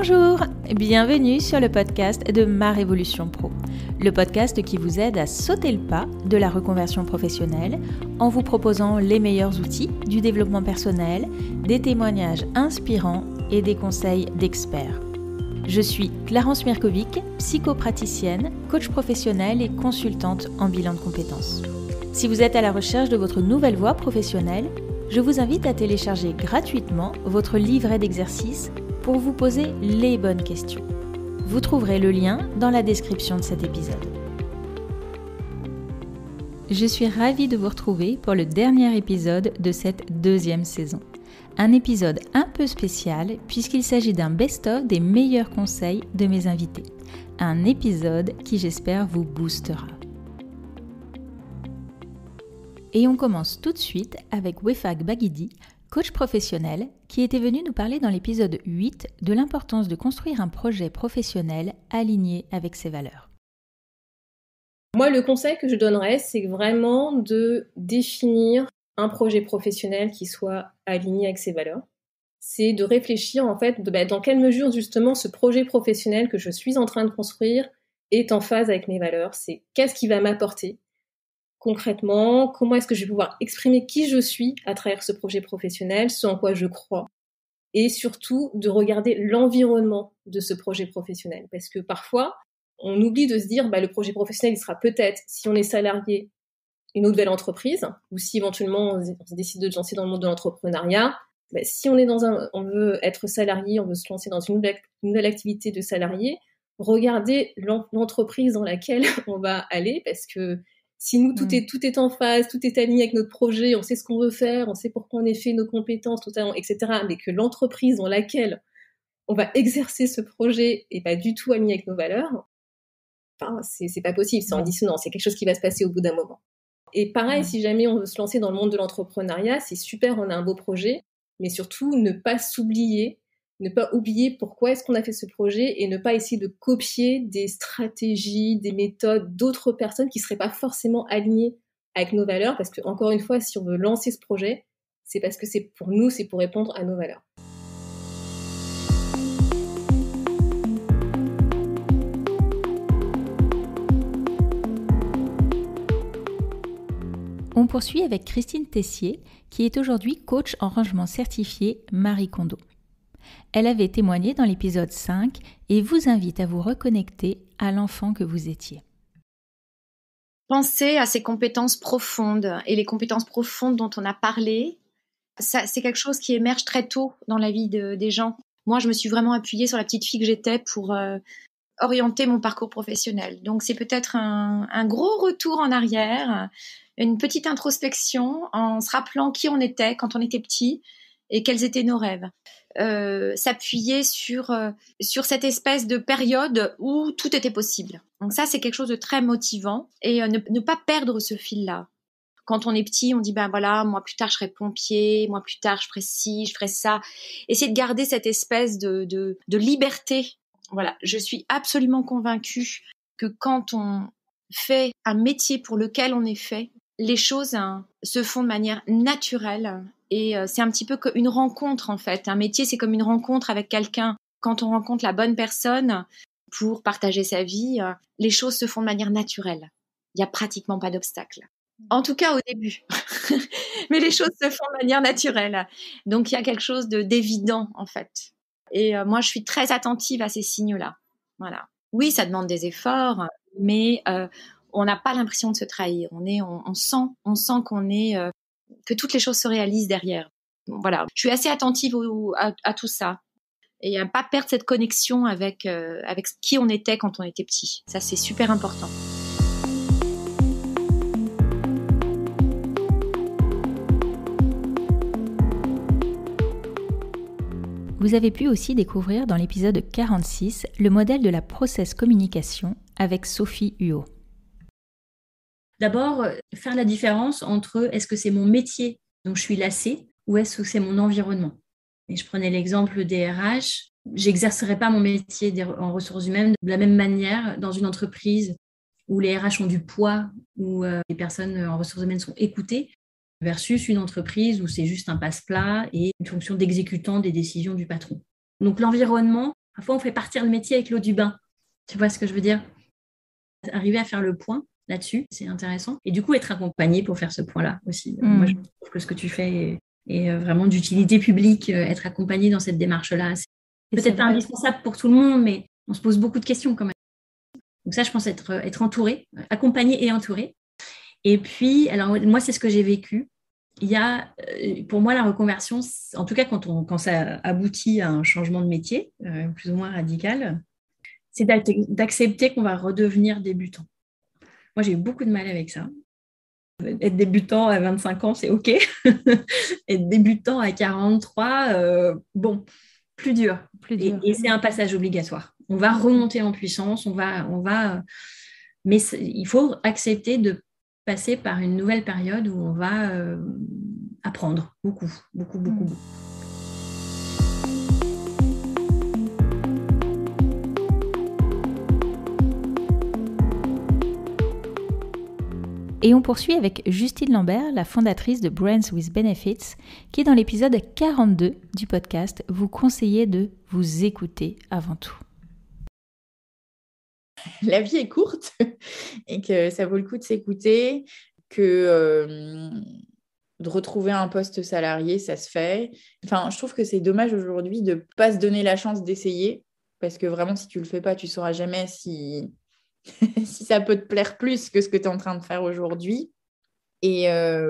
Bonjour, bienvenue sur le podcast de Ma Révolution Pro, le podcast qui vous aide à sauter le pas de la reconversion professionnelle en vous proposant les meilleurs outils du développement personnel, des témoignages inspirants et des conseils d'experts. Je suis Clarence Mirkovic, psychopraticienne, coach professionnelle et consultante en bilan de compétences. Si vous êtes à la recherche de votre nouvelle voie professionnelle, je vous invite à télécharger gratuitement votre livret d'exercices pour vous poser les bonnes questions. Vous trouverez le lien dans la description de cet épisode. Je suis ravie de vous retrouver pour le dernier épisode de cette deuxième saison. Un épisode un peu spécial puisqu'il s'agit d'un best-of des meilleurs conseils de mes invités. Un épisode qui j'espère vous boostera. Et on commence tout de suite avec Wefaq Baghidi, coach professionnel, qui était venu nous parler dans l'épisode 8 de l'importance de construire un projet professionnel aligné avec ses valeurs. Moi, le conseil que je donnerais, c'est vraiment de définir un projet professionnel qui soit aligné avec ses valeurs. C'est de réfléchir en fait dans quelle mesure justement ce projet professionnel que je suis en train de construire est en phase avec mes valeurs. C'est qu'est-ce qui va m'apporter concrètement, comment est-ce que je vais pouvoir exprimer qui je suis à travers ce projet professionnel, ce en quoi je crois, et surtout de regarder l'environnement de ce projet professionnel. Parce que parfois, on oublie de se dire le projet professionnel, il sera peut-être, si on est salarié, une nouvelle entreprise, ou si éventuellement on décide de se lancer dans le monde de l'entrepreneuriat, si on est on veut être salarié, on veut se lancer dans une nouvelle activité de salarié, regardez l'entreprise dans laquelle on va aller, parce que si nous, tout est en phase, tout est aligné avec notre projet, on sait ce qu'on veut faire, on sait pourquoi on est fait, nos compétences, tout ça, etc., mais que l'entreprise dans laquelle on va exercer ce projet est pas du tout alignée avec nos valeurs, c'est pas possible, c'est en dissonance, c'est quelque chose qui va se passer au bout d'un moment. Et pareil, si jamais on veut se lancer dans le monde de l'entrepreneuriat, c'est super, on a un beau projet, mais surtout ne pas s'oublier, ne pas oublier pourquoi est-ce qu'on a fait ce projet et ne pas essayer de copier des stratégies, des méthodes d'autres personnes qui seraient pas forcément alignées avec nos valeurs, parce que encore une fois, si on veut lancer ce projet, c'est parce que c'est pour nous, c'est pour répondre à nos valeurs. On poursuit avec Christine Tessier, qui est aujourd'hui coach en rangement certifié Marie Kondo. Elle avait témoigné dans l'épisode 5 et vous invite à vous reconnecter à l'enfant que vous étiez. Penser à ces compétences profondes et les compétences profondes dont on a parlé, c'est quelque chose qui émerge très tôt dans la vie des gens. Moi, je me suis vraiment appuyée sur la petite fille que j'étais pour orienter mon parcours professionnel. Donc, c'est peut-être un gros retour en arrière, une petite introspection en se rappelant qui on était quand on était petit et quels étaient nos rêves. S'appuyer sur cette espèce de période où tout était possible. Donc ça, c'est quelque chose de très motivant et ne pas perdre ce fil-là. Quand on est petit, on dit moi plus tard je serai pompier, moi plus tard je ferai ci, je ferai ça. Essayer de garder cette espèce de liberté. Voilà, je suis absolument convaincue que quand on fait un métier pour lequel on est fait, les choses se font de manière naturelle. Et c'est un petit peu comme une rencontre en fait. Un métier, c'est comme une rencontre avec quelqu'un. Quand on rencontre la bonne personne pour partager sa vie, les choses se font de manière naturelle. Il n'y a pratiquement pas d'obstacle. En tout cas au début. Mais les choses se font de manière naturelle. Donc il y a quelque chose d'évident en fait. Et moi, je suis très attentive à ces signaux-là. Voilà. Oui, ça demande des efforts, mais on n'a pas l'impression de se trahir. On sent qu'on est que toutes les choses se réalisent derrière. Voilà, je suis assez attentive à tout ça et à ne pas perdre cette connexion avec qui on était quand on était petit. Ça, c'est super important. Vous avez pu aussi découvrir dans l'épisode 46 le modèle de la process communication avec Sophie Huot. D'abord, faire la différence entre est-ce que c'est mon métier dont je suis lassée ou est-ce que c'est mon environnement. Et je prenais l'exemple des RH. J'exercerai pas mon métier en ressources humaines de la même manière dans une entreprise où les RH ont du poids, où les personnes en ressources humaines sont écoutées, versus une entreprise où c'est juste un passe-plat et une fonction d'exécutant des décisions du patron. Donc l'environnement, parfois on fait partir le métier avec l'eau du bain. Tu vois ce que je veux dire? Arriver à faire le point là-dessus, c'est intéressant. Et du coup, être accompagné pour faire ce point-là aussi. Moi, je trouve que ce que tu fais est vraiment d'utilité publique, être accompagné dans cette démarche-là. C'est peut-être pas indispensable pour tout le monde, mais on se pose beaucoup de questions quand même. Donc ça, je pense être entouré, accompagné et entouré. Et puis, alors moi, c'est ce que j'ai vécu. Il y a, pour moi, la reconversion, en tout cas quand ça aboutit à un changement de métier, plus ou moins radical, c'est d'accepter qu'on va redevenir débutant. Moi, j'ai eu beaucoup de mal avec ça. Être débutant à 25 ans, c'est OK. Être débutant à 43, bon, plus dur. Et c'est un passage obligatoire. On va remonter en puissance, mais il faut accepter de passer par une nouvelle période où on va apprendre beaucoup. Et on poursuit avec Justine Lambert, la fondatrice de Brands with Benefits, qui dans l'épisode 42 du podcast vous conseillait de vous écouter avant tout. La vie est courte et que ça vaut le coup de s'écouter, que de retrouver un poste salarié, ça se fait. Enfin, je trouve que c'est dommage aujourd'hui de ne pas se donner la chance d'essayer, parce que vraiment, si tu ne le fais pas, tu ne sauras jamais si ça peut te plaire plus que ce que tu es en train de faire aujourd'hui. Et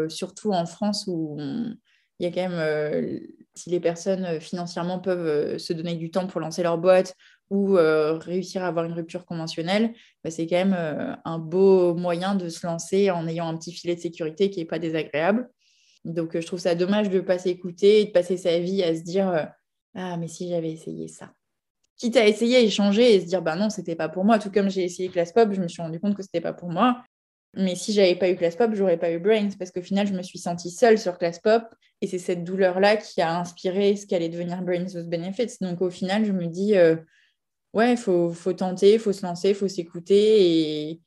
surtout en France où il y a quand même, si les personnes financièrement peuvent se donner du temps pour lancer leur boîte ou réussir à avoir une rupture conventionnelle, bah, c'est quand même un beau moyen de se lancer en ayant un petit filet de sécurité qui n'est pas désagréable. Donc, je trouve ça dommage de ne pas s'écouter et de passer sa vie à se dire ah, mais si j'avais essayé ça. Quitte à essayer, échanger et se dire bah non, c'était pas pour moi. Tout comme j'ai essayé Classpop, je me suis rendu compte que c'était pas pour moi. Mais si j'avais pas eu Classpop, j'aurais pas eu Brains, parce qu'au final, je me suis sentie seule sur Classpop et c'est cette douleur-là qui a inspiré ce qu'allait devenir Brains with Benefits. Donc au final, je me dis ouais, il faut tenter, il faut se lancer, il faut s'écouter et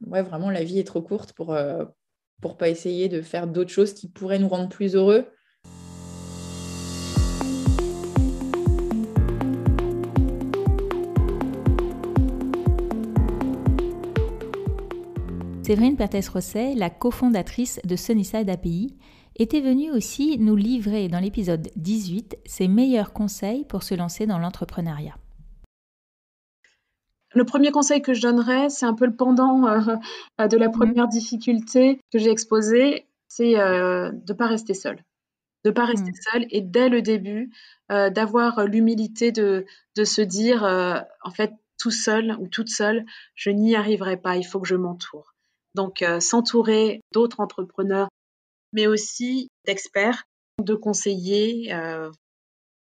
ouais, vraiment, la vie est trop courte pour pas essayer de faire d'autres choses qui pourraient nous rendre plus heureux. Séverine Perthes-Rosset, la cofondatrice de Sunnyside API, était venue aussi nous livrer dans l'épisode 18 ses meilleurs conseils pour se lancer dans l'entrepreneuriat. Le premier conseil que je donnerais, c'est un peu le pendant de la première difficulté que j'ai exposée, c'est de ne pas rester seule. De ne pas rester seule et dès le début, d'avoir l'humilité de se dire en fait, tout seul ou toute seule, je n'y arriverai pas, il faut que je m'entoure. Donc, s'entourer d'autres entrepreneurs, mais aussi d'experts, de conseillers.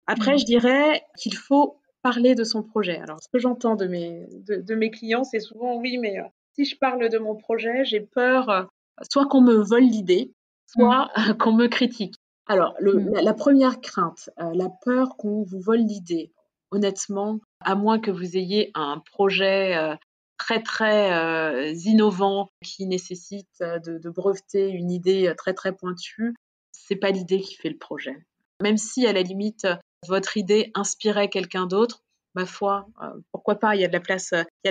Après, je dirais qu'il faut parler de son projet. Alors, ce que j'entends de mes clients, c'est souvent oui, mais si je parle de mon projet, j'ai peur soit qu'on me vole l'idée, soit qu'on me critique. Alors, la première crainte, la peur qu'on vous vole l'idée, honnêtement, à moins que vous ayez un projet très, très innovant qui nécessite de breveter une idée très, très pointue, c'est pas l'idée qui fait le projet. Même si, à la limite, votre idée inspirait quelqu'un d'autre, ma foi, pourquoi pas, il y a de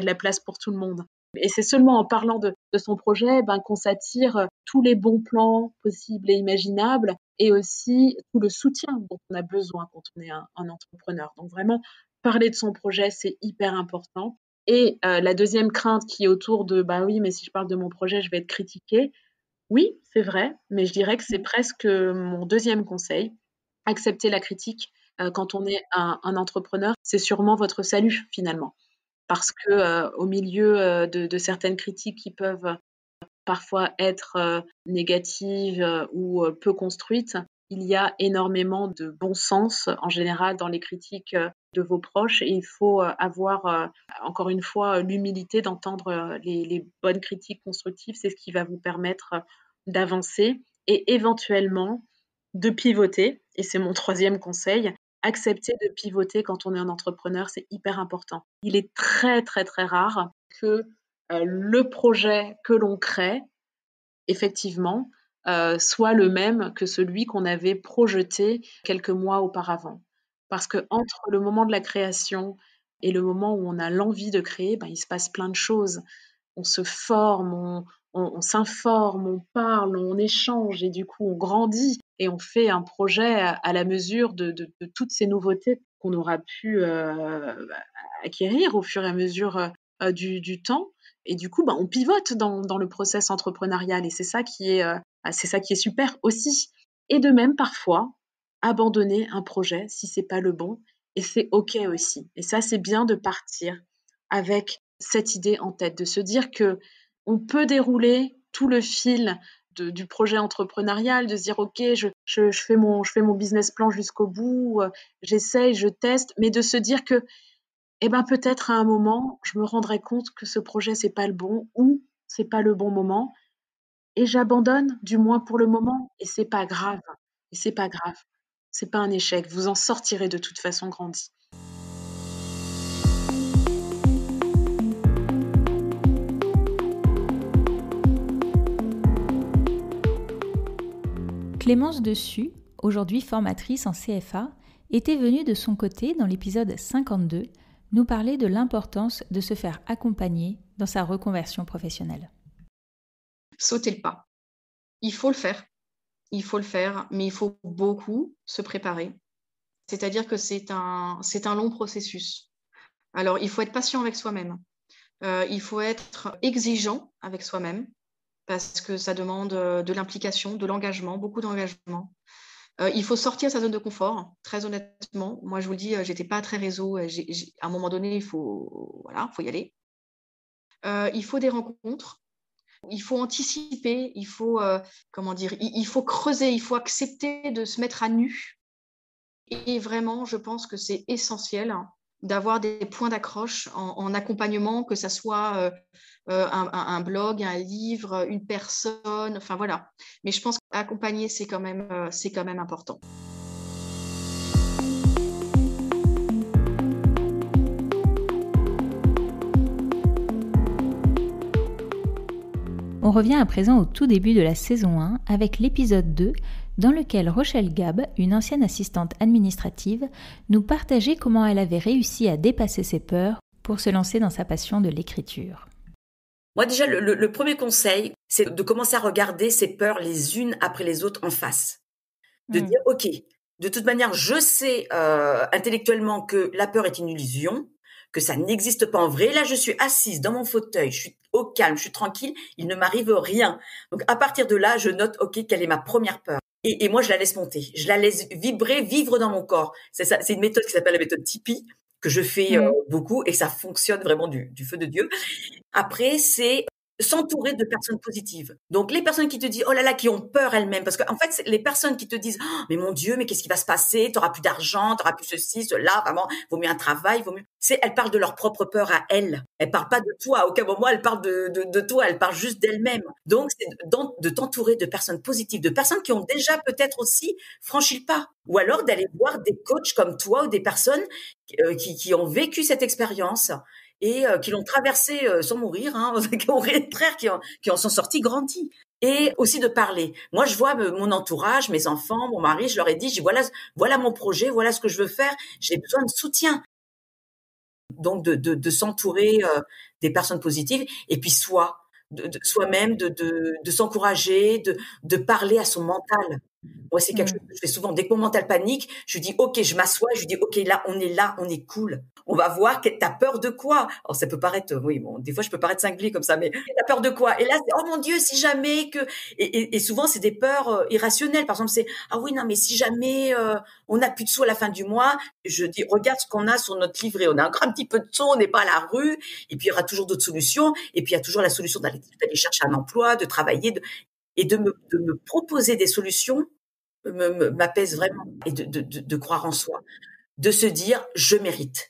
la place pour tout le monde. Et c'est seulement en parlant de son projet qu'on s'attire tous les bons plans possibles et imaginables et aussi tout le soutien dont on a besoin quand on est un entrepreneur. Donc vraiment, parler de son projet, c'est hyper important. Et la deuxième crainte qui est autour de « oui, mais si je parle de mon projet, je vais être critiquée ». Oui, c'est vrai, mais je dirais que c'est presque mon deuxième conseil. Accepter la critique quand on est un entrepreneur, c'est sûrement votre salut finalement. Parce que au milieu de certaines critiques qui peuvent parfois être négatives ou peu construites, il y a énormément de bon sens en général dans les critiques de vos proches et il faut avoir encore une fois l'humilité d'entendre les bonnes critiques constructives. C'est ce qui va vous permettre d'avancer et éventuellement de pivoter. Et c'est mon troisième conseil. Accepter de pivoter quand on est un entrepreneur, c'est hyper important. Il est très, très, très rare que le projet que l'on crée, effectivement, soit le même que celui qu'on avait projeté quelques mois auparavant. Parce que entre le moment de la création Et le moment où on a l'envie de créer, il se passe plein de choses. On se forme, on s'informe, on parle, on échange et du coup on grandit et on fait un projet à la mesure de toutes ces nouveautés qu'on aura pu acquérir au fur et à mesure du temps. Et du coup, on pivote dans le process entrepreneurial et c'est ça qui est super aussi. Et de même, parfois, abandonner un projet si c'est pas le bon et c'est OK aussi. Et ça, c'est bien de partir avec cette idée en tête, de se dire que on peut dérouler tout le fil du projet entrepreneurial, de se dire OK, je fais mon business plan jusqu'au bout, j'essaye, je teste, mais de se dire que peut-être à un moment, je me rendrai compte que ce projet c'est pas le bon ou c'est pas le bon moment et j'abandonne, du moins pour le moment, et c'est pas grave. Et c'est pas grave. C'est pas un échec. Vous en sortirez de toute façon grandi. Clémence Dessus, aujourd'hui formatrice en CFA, était venue de son côté dans l'épisode 52 nous parler de l'importance de se faire accompagner dans sa reconversion professionnelle. Sauter le pas. Il faut le faire. Il faut le faire, mais il faut beaucoup se préparer. C'est-à-dire que c'est un long processus. Alors, il faut être patient avec soi-même. Il faut être exigeant avec soi-même parce que ça demande de l'implication, de l'engagement, beaucoup d'engagement. Il faut sortir de sa zone de confort, très honnêtement. Moi, je vous le dis, j'étais pas très réseau. À un moment donné, il faut y aller. Il faut des rencontres. Il faut anticiper, il faut, il faut creuser, il faut accepter de se mettre à nu. Et vraiment, je pense que c'est essentiel d'avoir des points d'accroche en accompagnement, que ça soit un blog, un livre, une personne, enfin voilà. Mais je pense qu'accompagner, c'est quand même important. On revient à présent au tout début de la saison 1 avec l'épisode 2 dans lequel Rochelle Gab, une ancienne assistante administrative, nous partageait comment elle avait réussi à dépasser ses peurs pour se lancer dans sa passion de l'écriture. Moi déjà, le premier conseil, c'est de commencer à regarder ces peurs les unes après les autres en face. De dire, OK, de toute manière, je sais intellectuellement que la peur est une illusion, que ça n'existe pas en vrai. Là, je suis assise dans mon fauteuil, je suis au calme, je suis tranquille, il ne m'arrive rien. Donc, à partir de là, je note, OK, quelle est ma première peur. Et moi, je la laisse monter. Je la laisse vibrer, vivre dans mon corps. C'est ça, c'est une méthode qui s'appelle la méthode Tipeee, que je fais beaucoup, et ça fonctionne vraiment du feu de Dieu. Après, c'est s'entourer de personnes positives. Donc, les personnes qui te disent, oh là là, qui ont peur elles-mêmes, parce qu'en fait, les personnes qui te disent, oh, mais mon Dieu, mais qu'est-ce qui va se passer? T'auras plus d'argent, t'auras plus ceci, cela, vraiment, vaut mieux un travail, vaut mieux. Elles parlent de leur propre peur à elles. Elles parlent pas de toi. À aucun moment, elles parlent de toi. Elles parlent juste d'elles-mêmes. Donc, c'est de t'entourer de personnes positives, de personnes qui ont déjà peut-être aussi franchi le pas. Ou alors d'aller voir des coachs comme toi ou des personnes qui ont vécu cette expérience et qui l'ont traversé sans mourir, qui en sont sortis grandis. Et aussi de parler. Moi, je vois mon entourage, mes enfants, mon mari, je leur ai dit, voilà mon projet, voilà ce que je veux faire, j'ai besoin de soutien. Donc, de s'entourer des personnes positives et puis soi-même, de s'encourager, de parler à son mental. Moi, c'est quelque chose que je fais souvent. Dès que mon mental panique, je dis, OK, je m'assois, je dis, OK, là, on est cool. On va voir, t'as peur de quoi? Alors, ça peut paraître, oui, bon, des fois, je peux paraître cinglée comme ça, mais t'as peur de quoi? Et là, c'est, oh mon Dieu, si jamais que, et souvent, c'est des peurs irrationnelles. Par exemple, c'est, ah oui, non, mais si jamais, on n'a plus de sous à la fin du mois, je dis, regarde ce qu'on a sur notre livret. On a encore un petit peu de sous, on n'est pas à la rue. Et puis, il y aura toujours d'autres solutions. Et puis, il y a toujours la solution d'aller chercher un emploi, de travailler, et de me proposer des solutions m'apaise vraiment, et de croire en soi, de se dire je mérite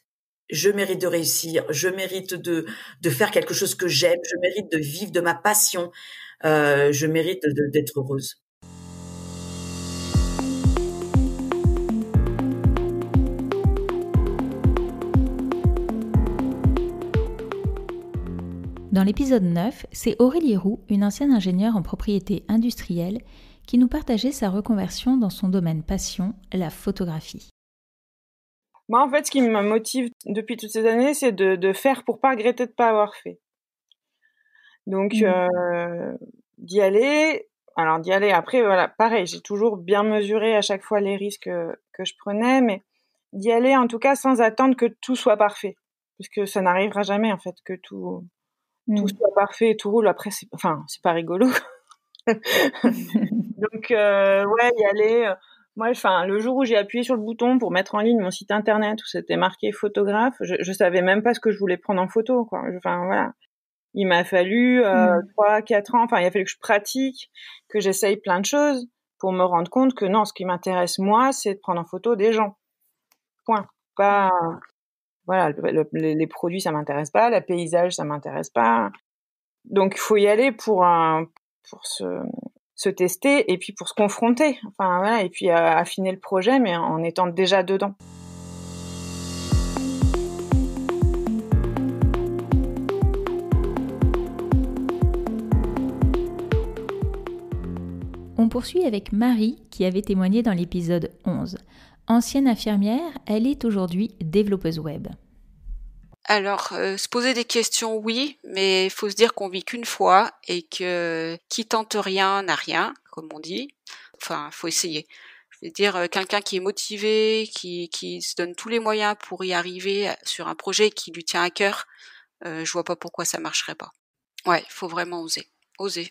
de réussir, je mérite de faire quelque chose que j'aime, je mérite de vivre de ma passion, je mérite d'être heureuse. Dans l'épisode 9, c'est Aurélie Roux, une ancienne ingénieure en propriété industrielle, qui nous partageait sa reconversion dans son domaine passion, la photographie. Moi, en fait, ce qui me motive depuis toutes ces années, c'est de faire pour pas regretter de pas avoir fait. Donc, d'y aller. Alors, d'y aller. Après, voilà, pareil, j'ai toujours bien mesuré à chaque fois les risques que je prenais, mais d'y aller, en tout cas, sans attendre que tout soit parfait. Parce que ça n'arrivera jamais, en fait, que tout soit parfait et tout roule. Après, c'est pas rigolo. Donc, ouais, y aller. Moi, le jour où j'ai appuyé sur le bouton pour mettre en ligne mon site internet où c'était marqué photographe, je savais même pas ce que je voulais prendre en photo, quoi. Voilà. Il m'a fallu 3-4 ans. Il a fallu que je pratique, que j'essaye plein de choses pour me rendre compte que non, ce qui m'intéresse moi, c'est de prendre en photo des gens. Point. Pas voilà, les produits, ça m'intéresse pas, le paysage, ça m'intéresse pas. Donc, il faut y aller pour se tester et puis pour se confronter. Voilà, et puis affiner le projet, mais en étant déjà dedans. On poursuit avec Marie qui avait témoigné dans l'épisode 11. Ancienne infirmière, elle est aujourd'hui développeuse web. Alors, se poser des questions, oui, mais il faut se dire qu'on vit qu'une fois et que qui tente rien n'a rien, comme on dit. Faut essayer. Je veux dire, quelqu'un qui est motivé, qui se donne tous les moyens pour y arriver sur un projet qui lui tient à cœur, je vois pas pourquoi ça marcherait pas. Ouais, il faut vraiment oser. Oser.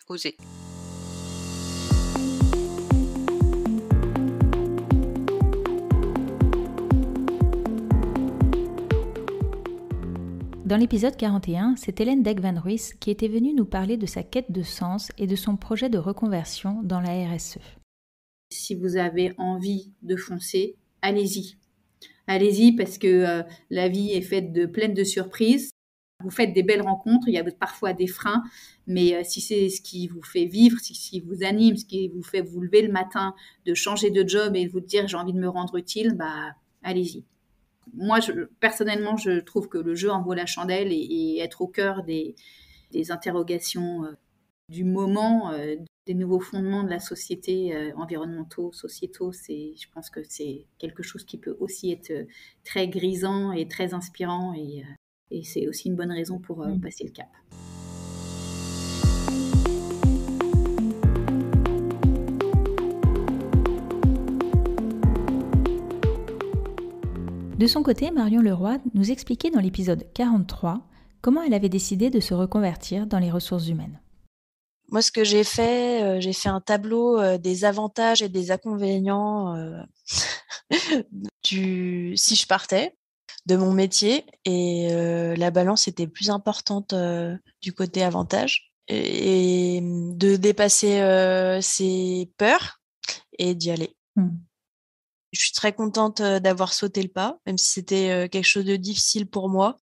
Dans l'épisode 41, c'est Hélène Deck-Van Ruys qui était venue nous parler de sa quête de sens et de son projet de reconversion dans la RSE. Si vous avez envie de foncer, allez-y. Allez-y parce que la vie est faite pleine de surprises. Vous faites des belles rencontres, il y a parfois des freins, mais si c'est ce qui vous fait vivre, ce qui vous anime, ce qui vous fait vous lever le matin, de changer de job et de vous dire j'ai envie de me rendre utile, allez-y. Moi, personnellement, je trouve que le jeu en vaut la chandelle et être au cœur des interrogations du moment, des nouveaux fondements de la société, environnementaux, sociétaux, je pense que c'est quelque chose qui peut aussi être très grisant et très inspirant et c'est aussi une bonne raison pour passer le cap. De son côté, Marion Leroy nous expliquait dans l'épisode 43 comment elle avait décidé de se reconvertir dans les ressources humaines. Moi, ce que j'ai fait un tableau des avantages et des inconvénients si je partais de mon métier et la balance était plus importante du côté avantage et de dépasser ses peurs et d'y aller. Je suis très contente d'avoir sauté le pas, même si c'était quelque chose de difficile pour moi.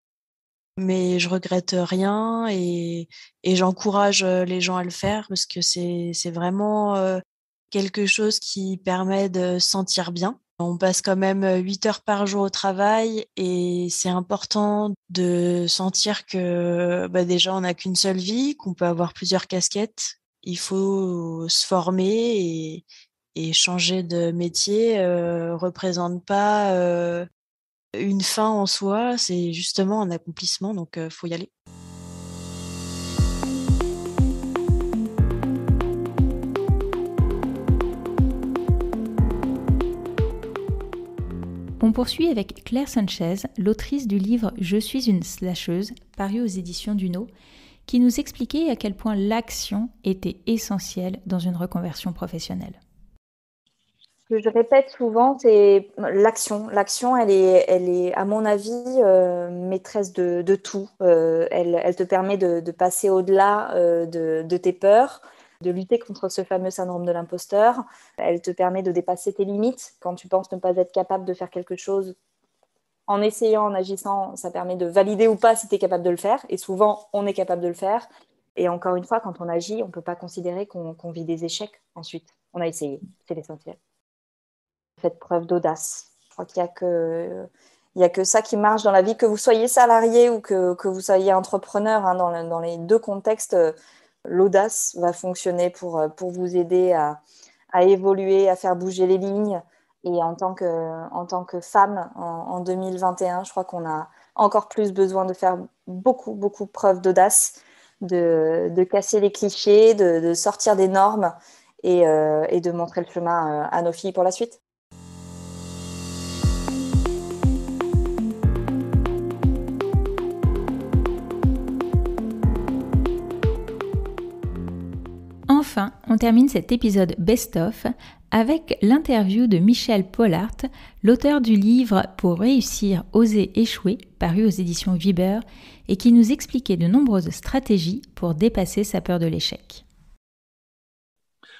Mais je regrette rien et j'encourage les gens à le faire parce que c'est vraiment quelque chose qui permet de se sentir bien. On passe quand même 8 heures par jour au travail et c'est important de sentir que déjà on n'a qu'une seule vie, qu'on peut avoir plusieurs casquettes. Il faut se former et changer de métier représente pas une fin en soi, c'est justement un accomplissement, donc faut y aller. On poursuit avec Claire Sanchez, l'autrice du livre « Je suis une slasheuse » paru aux éditions Duno, qui nous expliquait à quel point l'action était essentielle dans une reconversion professionnelle. Ce que je répète souvent, c'est l'action. L'action, elle est à mon avis, maîtresse de tout. Elle te permet de passer au-delà de tes peurs, de lutter contre ce fameux syndrome de l'imposteur. Elle te permet de dépasser tes limites. Quand tu penses ne pas être capable de faire quelque chose, en essayant, en agissant, ça permet de valider ou pas si tu es capable de le faire. Et souvent, on est capable de le faire. Et encore une fois, quand on agit, on ne peut pas considérer qu'on vit des échecs ensuite. On a essayé, c'est l'essentiel. Faites preuve d'audace. Je crois qu'il n'y a que ça qui marche dans la vie, que vous soyez salarié ou que vous soyez entrepreneur. Dans les deux contextes, l'audace va fonctionner pour vous aider à évoluer, à faire bouger les lignes Et en tant que femme, en 2021, je crois qu'on a encore plus besoin de faire beaucoup, beaucoup preuve d'audace, de casser les clichés, de sortir des normes et de montrer le chemin à nos filles pour la suite. Enfin, on termine cet épisode best-of avec l'interview de Michel Pollard, l'auteur du livre « Pour réussir, oser échouer » paru aux éditions Viber et qui nous expliquait de nombreuses stratégies pour dépasser sa peur de l'échec.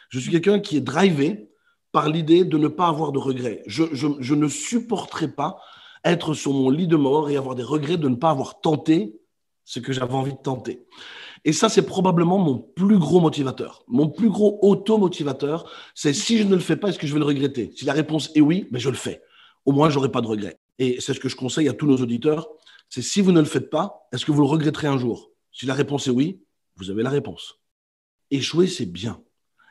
Je suis quelqu'un qui est drivé par l'idée de ne pas avoir de regrets. Je ne supporterai pas être sur mon lit de mort et avoir des regrets de ne pas avoir tenté ce que j'avais envie de tenter. Et ça, c'est probablement mon plus gros motivateur. Mon plus gros auto-motivateur, c'est si je ne le fais pas, est-ce que je vais le regretter? Si la réponse est oui, je le fais. Au moins, je n'aurai pas de regrets. Et c'est ce que je conseille à tous nos auditeurs, c'est si vous ne le faites pas, est-ce que vous le regretterez un jour? Si la réponse est oui, vous avez la réponse. Échouer, c'est bien.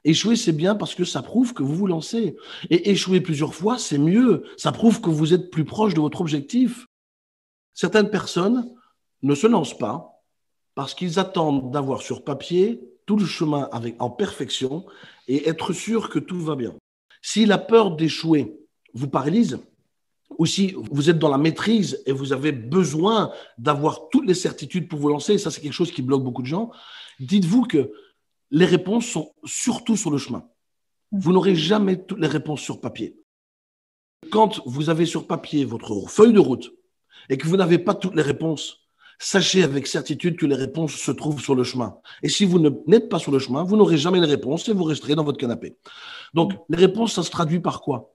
Échouer, c'est bien parce que ça prouve que vous vous lancez. Et échouer plusieurs fois, c'est mieux. Ça prouve que vous êtes plus proche de votre objectif. Certaines personnes ne se lancent pas parce qu'ils attendent d'avoir sur papier tout le chemin en perfection et être sûr que tout va bien. Si la peur d'échouer vous paralyse, ou si vous êtes dans la maîtrise et vous avez besoin d'avoir toutes les certitudes pour vous lancer, ça c'est quelque chose qui bloque beaucoup de gens, dites-vous que les réponses sont surtout sur le chemin. Vous n'aurez jamais toutes les réponses sur papier. Quand vous avez sur papier votre feuille de route et que vous n'avez pas toutes les réponses, sachez avec certitude que les réponses se trouvent sur le chemin. Et si vous n'êtes pas sur le chemin, vous n'aurez jamais les réponses et vous resterez dans votre canapé. Donc, les réponses, ça se traduit par quoi?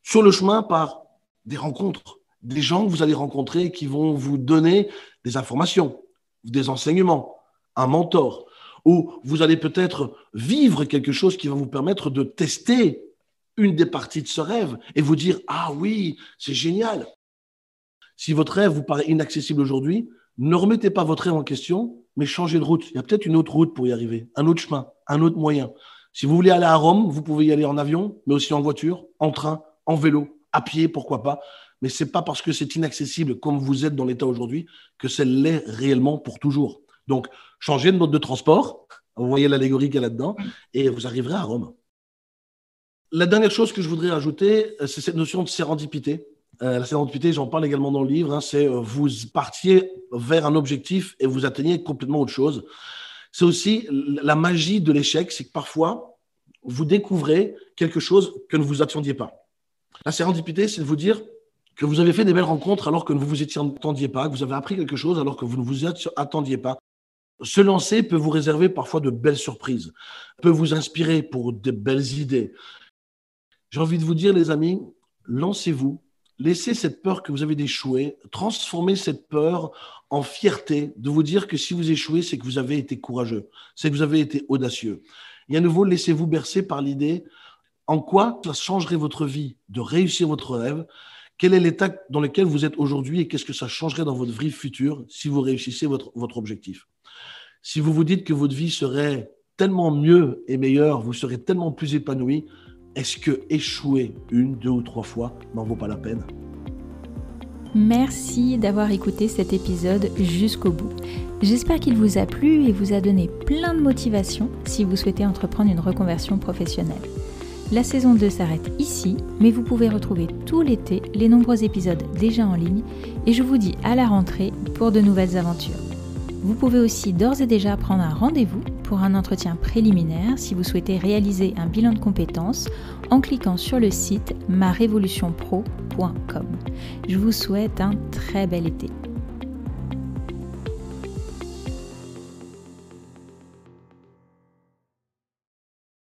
Sur le chemin, par des rencontres, des gens que vous allez rencontrer qui vont vous donner des informations, des enseignements, un mentor, ou vous allez peut-être vivre quelque chose qui va vous permettre de tester une des parties de ce rêve et vous dire « Ah oui, c'est génial !» Si votre rêve vous paraît inaccessible aujourd'hui, ne remettez pas votre rêve en question, mais changez de route. Il y a peut-être une autre route pour y arriver, un autre chemin, un autre moyen. Si vous voulez aller à Rome, vous pouvez y aller en avion, mais aussi en voiture, en train, en vélo, à pied, pourquoi pas. Mais ce n'est pas parce que c'est inaccessible comme vous êtes dans l'état aujourd'hui que ça l'est réellement pour toujours. Donc, changez de mode de transport, vous voyez l'allégorie qu'il y a là-dedans, et vous arriverez à Rome. La dernière chose que je voudrais ajouter, c'est cette notion de sérendipité. La sérendipité, j'en parle également dans le livre, c'est vous partiez vers un objectif et vous atteignez complètement autre chose. C'est aussi la magie de l'échec, c'est que parfois, vous découvrez quelque chose que ne vous attendiez pas. La sérendipité, c'est de vous dire que vous avez fait des belles rencontres alors que vous ne vous attendiez pas, que vous avez appris quelque chose alors que vous ne vous attendiez pas. Se lancer peut vous réserver parfois de belles surprises, peut vous inspirer pour de belles idées. J'ai envie de vous dire, les amis, lancez-vous. Laissez cette peur que vous avez d'échouer, transformez cette peur en fierté de vous dire que si vous échouez, c'est que vous avez été courageux, c'est que vous avez été audacieux. Et à nouveau, laissez-vous bercer par l'idée en quoi ça changerait votre vie de réussir votre rêve, quel est l'état dans lequel vous êtes aujourd'hui et qu'est-ce que ça changerait dans votre vie future si vous réussissez votre objectif. Si vous vous dites que votre vie serait tellement mieux et meilleure, vous serez tellement plus épanoui, est-ce que échouer 1, 2 ou 3 fois n'en vaut pas la peine? Merci d'avoir écouté cet épisode jusqu'au bout. J'espère qu'il vous a plu et vous a donné plein de motivation si vous souhaitez entreprendre une reconversion professionnelle. La saison 2 s'arrête ici, mais vous pouvez retrouver tout l'été les nombreux épisodes déjà en ligne et je vous dis à la rentrée pour de nouvelles aventures. Vous pouvez aussi d'ores et déjà prendre un rendez-vous pour un entretien préliminaire si vous souhaitez réaliser un bilan de compétences en cliquant sur le site marévolutionpro.com. Je vous souhaite un très bel été.